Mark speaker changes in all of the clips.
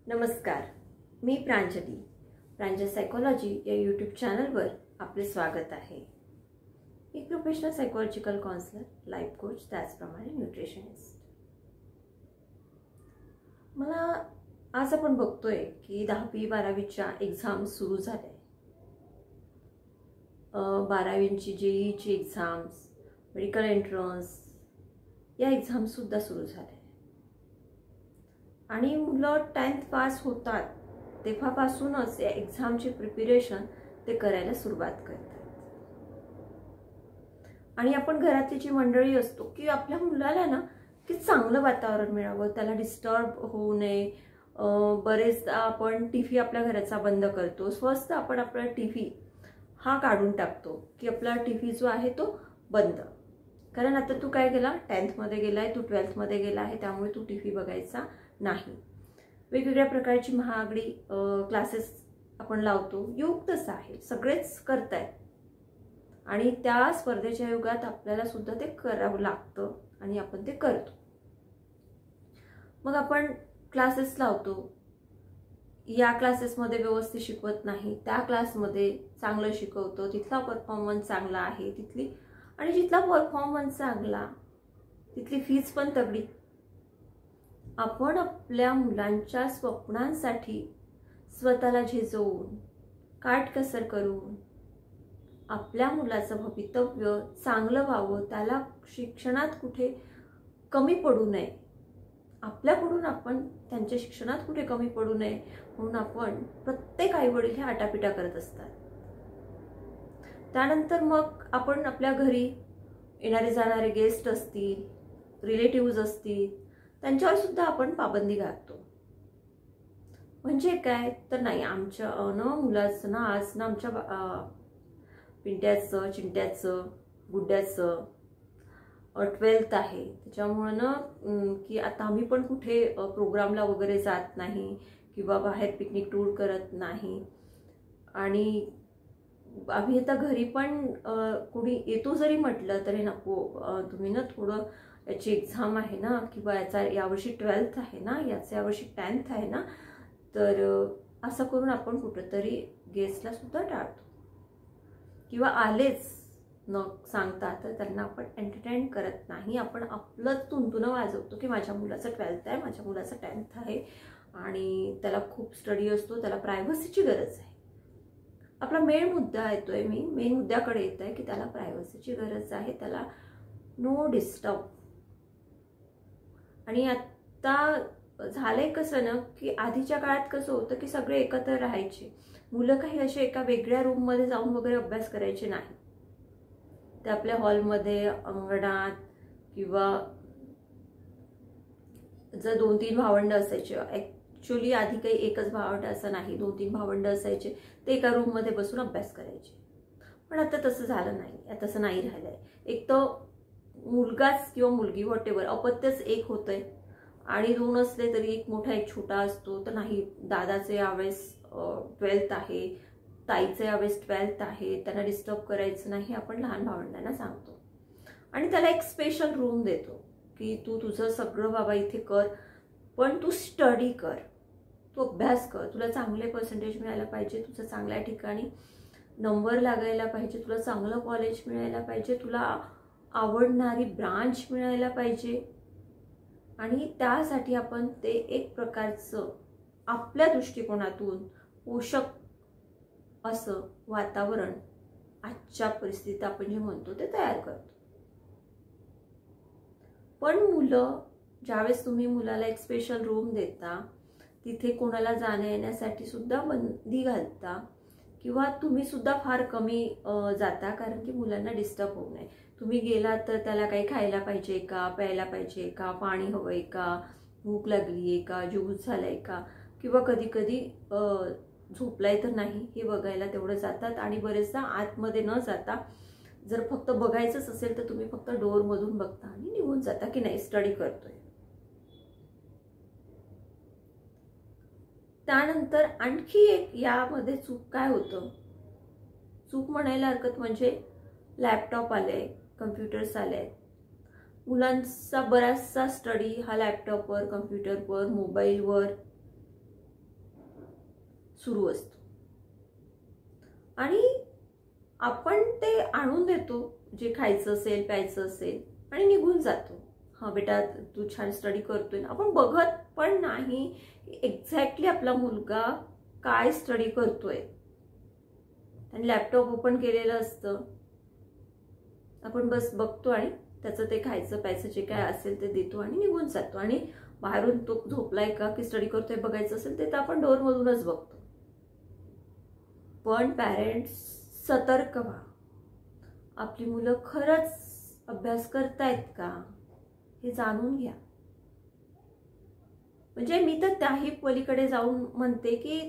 Speaker 1: नमस्कार, मी प्रांजल सायकोलॉजी या यूट्यूब चॅनलवर आपले स्वागत आहे। एक professional psychological counsellor, life coach, त्याचप्रमाणे न्यूट्रिशनिस्ट। मला आज आपण बघतोय की 10वी 12वीच्या एक्झाम सुरू झाल्या। 12वीची जेईची एक्झाम्स, मेडिकल एंट्रन्स या एक्झाम सुद्धा सुरू झाल्या आणि मुलं 10th पास होतात तेव्हापासूनच या एक्झामची प्रिपरेशन ते करायला सुरुवात करतात। आणि आपण घरातली जी मंडळी असतो की आपल्या मुलाला ना की चांगलं वातावरण मिळावं, त्याला डिस्टर्ब होऊ नये। बरेचदा आपण टीव्ही आपल्या घराचा बंद करतो, स्वस्त आपण आपला टीव्ही हा काढून टाकतो की आपला टीव्ही जो आहे तो बंद, कारण आता तू काय केला, 10th मध्ये गेलाय, तू 12th मध्ये गेला आहे, त्यामुळे तू टीव्ही बघायचा नाही। वेगवेगळ्या प्रकारची महागडी क्लासेस आपण लावतो, युग तसं आहे, सगळेच करतायत आणि त्या स्पर्धेच्या युगात आपल्याला सुद्धा ते करावं लागतं आणि आपण ते करतो। मग आपण क्लासेस लावतो, या क्लासेसमध्ये व्यवस्थित शिकवत नाही, त्या क्लासमध्ये चांगलं शिकवतो, तिथला परफॉर्मन्स चांगला आहे, तिथली आणि जिथला परफॉर्मन्स चांगला तिथली फीस पण तगडी। आपण आपल्या मुलांच्या स्वप्नांसाठी स्वतःला झिजवून, काटकसर करून आपल्या मुलाचं भवितव्य चांगलं व्हावं, त्याला शिक्षणात कुठे कमी पडू नये, आपल्याकडून आपण त्यांच्या शिक्षणात कुठे कमी पडू नये म्हणून आपण प्रत्येक आईवडील हे आटापिटा करत असतात। त्यानंतर मग आपण आपल्या घरी येणारे जाणारे गेस्ट असतील, रिलेटिव्हज असतील, त्यांच्यावर सुद्धा आपण पाबंदी घालतो। म्हणजे काय तर नाही, आमच्या मुलाचं ना आज ना आमच्या पिंट्याचं, चिंट्याचं, गुड्ड्याचं 12th आहे, त्याच्यामुळे ना की आता आम्ही पण कुठे प्रोग्रामला वगैरे जात नाही किंवा बाहेर पिकनिक टूर करत नाही। आणि आम्ही आता घरी पण कोणी येतो जरी म्हटलं तरी नको, तुम्ही ना थोडं याची एक्झाम आहे ना, किंवा याचा यावर्षी 12th आहे ना, याचा यावर्षी 10th आहे ना, तर असं करून आपण कुठेतरी गेस्टला सुद्धा टाळतो किंवा आलेच न सांगता तर त्यांना आपण एंटरटेन करत नाही। आपण आपलं तुणतुणं वाजवतो की माझ्या मुलाचं 12th आहे, माझ्या मुलाचं 10th आहे आणि त्याला खूप स्टडी असतो, त्याला प्रायव्हसीची गरज आहे। आपला मेन मुद्दा येतोय, मी मेन मुद्द्याकडे येत आहे की त्याला प्रायव्हसीची गरज आहे, त्याला नो डिस्टर्ब। आणि आता झालंय कसं ना की आधीच्या काळात कसं होतं की सगळे एकत्र राहायचे, मुलं काही असे एका वेगळ्या रूम मध्ये जाऊन वगैरे अभ्यास करायचे नाही, ते आपल्या हॉलमध्ये, अंगणात किंवा जर 2-3 भावंड असायचे, ऍक्च्युअली आधी काही एकच भावंड असं नाही, 2-3 भावंड असायचे, ते एका रूम मध्ये बसून अभ्यास करायचे। पण आता तसं झालं नाही, तसं नाही राहिलंय। एक तर मुलगाच किंवा मुलगी व्हॉटेवर अपत्यच एक होतंय आणि 2 असले तरी एक मोठा एक छोटा असतो, तर नाही दादाचे यावेळेस 12th आहे, ताईचे यावेळेस 12th आहे, त्यांना डिस्टर्ब करायचं नाही आपण लहान भावंडांना सांगतो आणि त्याला एक स्पेशल रूम देतो की तू तुझं सगळं बाबा इथे कर, पण तू स्टडी कर, तू अभ्यास कर, तुला चांगले पर्सेंटेज मिळायला पाहिजे, तुझं चांगल्या ठिकाणी नंबर लागायला पाहिजे, तुला चांगलं कॉलेज मिळायला पाहिजे, तुला आवडणारी ब्रांच मिळायला पाहिजे। आणि त्यासाठी आपण ते एक प्रकारचं आपल्या दृष्टिकोनातून पोषक असं वातावरण आजच्या परिस्थितीत आपण जे म्हणतो ते तयार करतो। पण मुलं ज्यावेळेस तुम्ही मुलाला एक स्पेशल रूम देता, तिथे कोणाला जाण्या येण्यासाठी सुद्धा बंदी घालता किंवा तुम्ही सुद्धा फार कमी जाता, कारण की मुलांना डिस्टर्ब होऊ नये। तुम्ही गेलात तर त्याला काही खायला पाहिजे का, प्यायला पाहिजे का, पाणी हवंय का, भूक लागलीये का, ज्यूस झालाय का, किंवा कधी कधी झोपलाय तर नाही हे बघायला तेवढं जातात। आणि बरेचदा आतमध्ये न जाता जर फक्त बघायचंच असेल तर तुम्ही फक्त डोअर मधून बघता आणि निघून जाता की नाही स्टडी करतोय। त्यानंतर आणखी एक यामध्ये चूक काय होतं, चूक म्हणायला हरकत म्हणजे लॅपटॉप आले, कम्प्युटर्स आले, मुलांचा बराचसा स्टडी हा लॅपटॉपवर, कम्प्युटरवर, मोबाईलवर सुरू असतो आणि आपण ते आणून देतो जे खायचं असेल प्यायचं असेल आणि निघून जातो. हा बेटा तू छान स्टडी करतोय. आपण बघत पण नाही एक्झॅक्टली आपला मुलगा काय स्टडी करतोय. आणि लॅपटॉप ओपन केलेलं असतं, आपण बस बघतो आणि त्याचं ते खायचं प्यायचं जे काय असेल ते देतो आणि निघून जातो. आणि बाहेरून तो झोपलाय का की स्टडी करतोय बघायचं असेल ते तर आपण डोअरमधूनच बघतो. पण पॅरेंट्स सतर्क व्हा. आपली मुलं खरंच अभ्यास करतायत का हे जाणून घ्या. म्हणजे मी तर त्याही पलीकडे जाऊन म्हणते की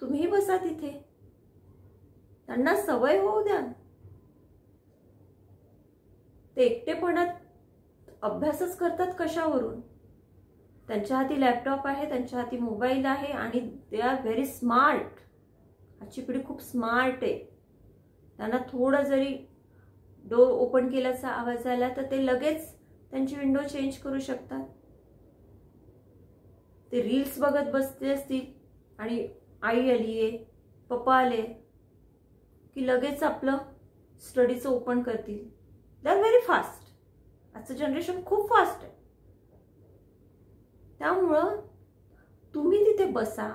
Speaker 1: तुम्ही बसा तिथे, त्यांना सवय होऊ द्या. ते एकटेपणात अभ्यासच करतात कशावरून. त्यांच्या हाती लॅपटॉप आहे, त्यांच्या हाती मोबाईल आहे आणि दे आर व्हेरी स्मार्ट. आजची पिढी खूप स्मार्ट आहे. त्यांना थोडं जरी डोर ओपन केल्याचा आवाज आला तर ते लगेच त्यांची विंडो चेंज करू शकतात. ते रील्स बघत बसले असतील आणि आई आलीये पप्पा आले की लगेच आपलं स्टडीचं ओपन करतील. They are very fast. आजचं जनरेशन खूप फास्ट आहे. त्यामुळं तुम्ही तिथे बसा.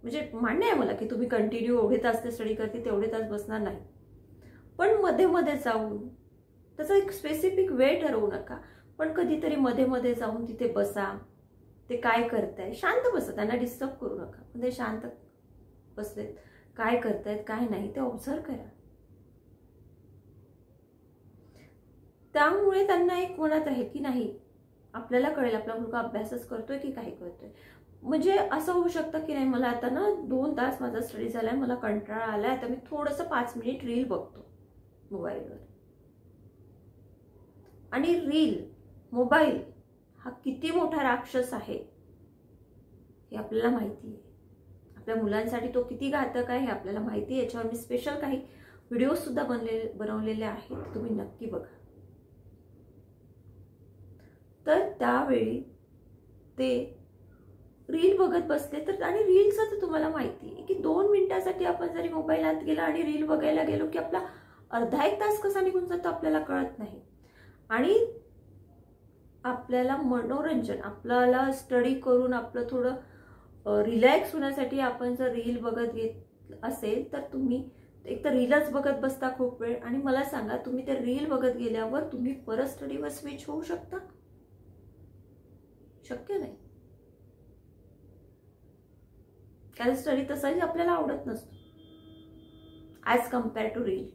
Speaker 1: म्हणजे मान्य आहे मला की तुम्ही कंटिन्यू एवढे तास ते स्टडी करते तेवढे तास बसणार नाही, पण मध्ये मध्ये जाऊन त्याचा एक स्पेसिफिक वेळ ठरवू नका, पण कधीतरी मध्ये मध्ये जाऊन तिथे बसा. ते काय करताय शांत बसा, त्यांना डिस्टर्ब करू नका, पण ते शांत बसलेत काय करतायत काय नाही ते ऑब्झर्व करा. त्यामुळे त्यांना एक मनात आहे की नाही आपल्याला कळेल आपला मुलगा अभ्यासच करतोय की काय करतोय. म्हणजे असं होऊ शकतं की नाही मला आता ना 2 तास माझा स्टडी झालाय, मला कंटाळा आलाय, आता मी थोडंसं 5 मिनिट रील बघतो मोबाईलवर. आणि रील मोबाईल हा किती मोठा राक्षस आहे हे आपल्याला माहिती आहे. आपल्या मुलांसाठी तो किती घातक आहे हे आपल्याला माहिती आहे. याच्यावर मी स्पेशल काही व्हिडिओ सुद्धा बनवलेले आहेत, तुम्ही नक्की बघा. तर त्यावेळी ते रील बघत बसले तर, आणि रीलचं तर तुम्हाला माहिती आहे की 2 मिनिटासाठी आपण जरी मोबाईल हात गेला आणि रील बघायला गेलो की आपला अर्धा 1 तास कसा निघून जातो आपल्याला कळत नाही. आणि आपल्याला मनोरंजन, आपल्याला स्टडी करून आपलं थोडं रिलॅक्स होण्यासाठी आपण जर रील बघत घेत असेल तर तुम्ही एक तर रीलच बघत बसता खूप वेळ. आणि मला सांगा तुम्ही ते रील बघत गेल्यावर तुम्ही परत स्टडीवर स्विच होऊ शकता? शक्य नाही. कारण स्टडी तसाही आपल्याला आवडत नसतो ॲज कम्पेअर टू रील.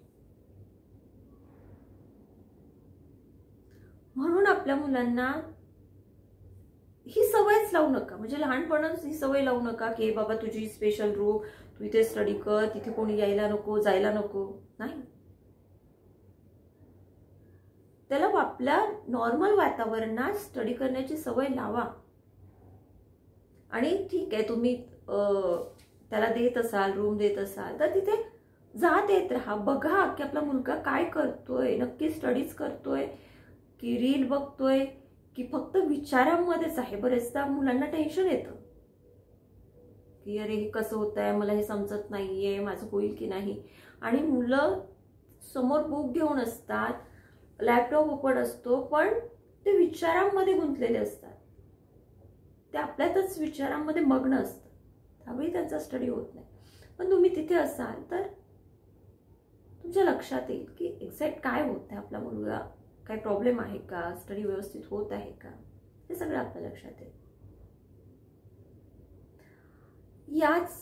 Speaker 1: म्हणून आपल्या मुलांना ही सवयच लावू नका. म्हणजे लहानपणाच ही सवय लावू नका की बाबा तुझी स्पेशल रूम, तू इथे स्टडी कर, तिथे कोणी यायला नको जायला नको. नाही, त्याला आपल्या नॉर्मल वातावरणात स्टडी करण्याची सवय लावा. आणि ठीक आहे तुम्ही त्याला देत असाल रूम देत असाल तर तिथे जात येत राहा, बघा की आपला मुलगा काय करतोय, नक्की स्टडीज करतोय की रील बघतोय की फक्त विचारांमध्येच आहे. बरेचदा मुलांना टेन्शन येतं की अरे हे कसं होत आहे, मला हे समजत नाहीये, माझं होईल की नाही. आणि मुलं समोर बुक घेऊन असतात, लॅपटॉप ओपन असतो, पण ते विचारांमध्ये गुंतलेले असतात. ते आपल्यातच विचारांमध्ये मग्न असतात, त्यावेळी त्यांचा स्टडी होत नाही. पण तुम्ही तिथे असाल तर तुमच्या लक्षात येईल की एक्झॅक्ट काय होत आहे, आपला मुलगा काय प्रॉब्लेम आहे का, स्टडी व्यवस्थित होत आहे का, हे सगळं आपल्या लक्षात येईल. याच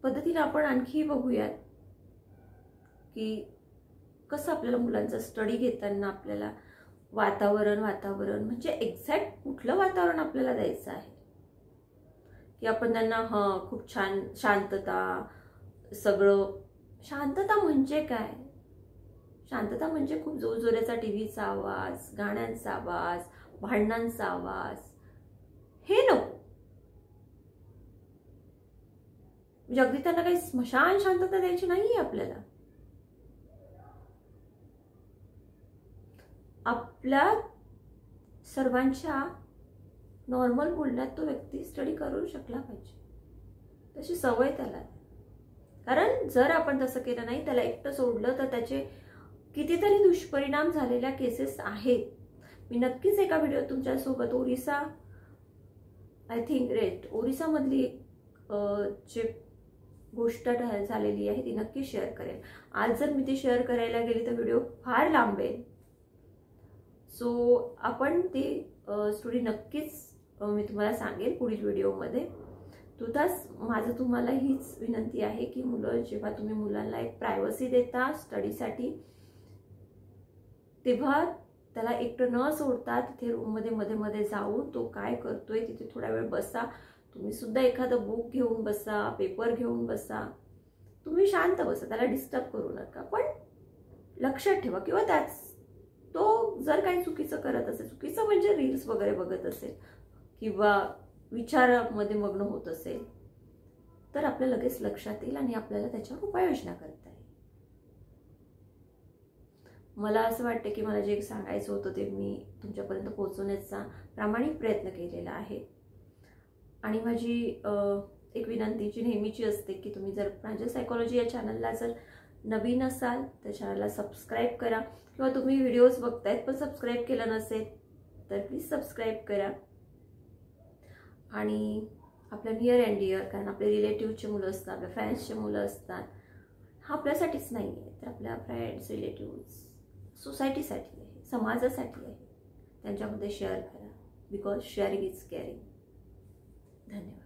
Speaker 1: पद्धतीने आपण आणखी बघूयात की कसं आपल्याला मुलांचा स्टडी घेताना आपल्याला वातावरण म्हणजे एक्झॅक्ट कुठलं वातावरण आपल्याला द्यायचं आहे की आपण त्यांना खूप छान शांतता, सगळं शांतता म्हणजे काय, शांतता म्हणजे खूप जोरजोराचा टीव्हीचा आवाज, गाण्यांचा आवाज, भांडणांचा आवाज हे नको. म्हणजे अगदी त्यांना काही स्मशान शांतता द्यायची नाहीये आपल्याला. आपल्या सर्वांच्या नॉर्मल बोलण्यात तो व्यक्ती स्टडी करू शकला पाहिजे. तशी सवय त्याला. कारण जर आपण तसं केलं नाही, त्याला एकटं सोडलं तर त्याचे कितीतरी दुष्परिणाम झालेल्या केसेस आहेत. मी नक्कीच एका व्हिडिओ तुमच्यासोबत ओरिसा, आय थिंक ओरिसामधली जे गोष्ट झालेली आहे ती नक्की शेअर करेल. आज जर मी ती शेअर करायला गेली तर व्हिडिओ फार लांबेल. सो आपण ती स्टोरी नक्कीच मी तुम्हाला सांगेल पुढील व्हिडिओमध्ये. तुताच माझं तुम्हाला हीच विनंती आहे की जेव्हा तुम्ही मुलांना एक प्रायव्हसी देता स्टडीसाठी, तेव्हा त्याला एकटं न सोडता तिथे रूममध्ये मध्ये मध्ये जाऊन तो काय करतोय तिथे थोडा वेळ बसा. तुम्ही सुद्धा एखादं बुक घेऊन बसा, पेपर घेऊन बसा, तुम्ही शांत बसा, त्याला डिस्टर्ब करू नका. पण लक्षात ठेवा, किंवा तो जर काही चुकीचं करत असेल, चुकीचं म्हणजे रील्स वगैरे बघत असेल किंवा विचारामध्ये मग्न होत असेल, तर आपल्या लगेच लक्षात येईल आणि आपल्याला त्याच्यावर उपाययोजना करता येईल. मला असं वाटतं की मला जे सांगायचं होतं ते मी तुमच्यापर्यंत पोहोचवण्याचा प्रामाणिक प्रयत्न केलेला आहे. आणि माझी एक विनंती जी नेहमीची असते की तुम्ही जर प्रांजल सायकोलॉजी या चॅनलला जर नवीन असाल तर चॅनलला सबस्क्राईब करा, किंवा तुम्ही व्हिडिओज बघतायत पण सबस्क्राईब केलं नसेल तर प्लीज सबस्क्राईब करा. आणि आपल्या नियर अँड डिअर, कारण आपले रिलेटिव्हचे मुलं असतात, आपल्या फ्रेंड्सचे मुलं असतात, हा आपल्यासाठीच नाही आहे तर आपल्या फ्रेंड्स, रिलेटिव्स, सोसायटीसाठी आहे, समाजासाठी आहे. त्यांच्यामध्ये शेअर करा, बिकॉज शेअरिंग इज केअरिंग. धन्यवाद.